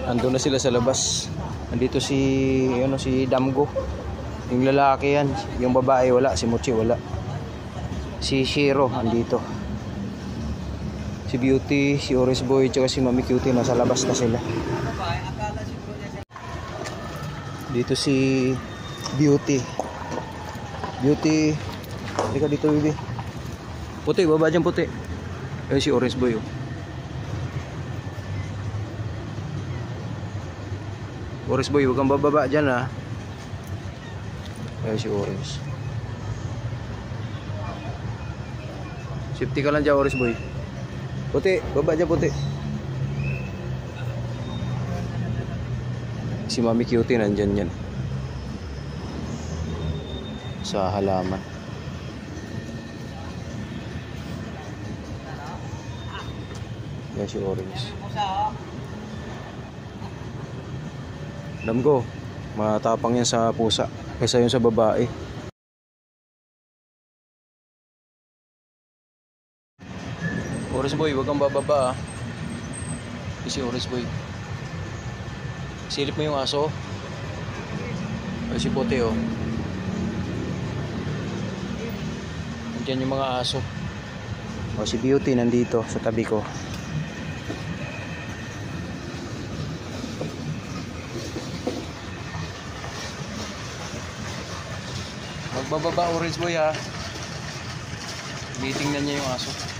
Ando na sila sa labas. Nandito si si Damgo. Yung lalaki yan, yung babae wala, si Mochi wala. Si Shiro andito. Si Beauty, si Oris Boy, tsaka si Mami Cutie nasa labas na sila. Dito si Beauty. Beauty, halika dito, baby. Puti, baba dyan, puti. Ayun si Oris Boy, oh. Oris Boy, huwag kang bababa dyan, ha. Ayun si Oris. Safety ka lang dyan, Oris Boy. Puti, baba dyan, puti. Si Mami Cutie nandyan yan sa halaman. Yan si Orange. Alam ko, matapang yan sa pusa kaysa yun sa babae. Orange Boy, huwag kang bababa, ah. Si Orange Boy. Silip mo yung aso. Ay, si Puti, oh. Nandiyan yung mga aso. O, si Beauty nandito sa tabi ko. Magbababa, Orange Boy, ha. Titingnan niya yung aso.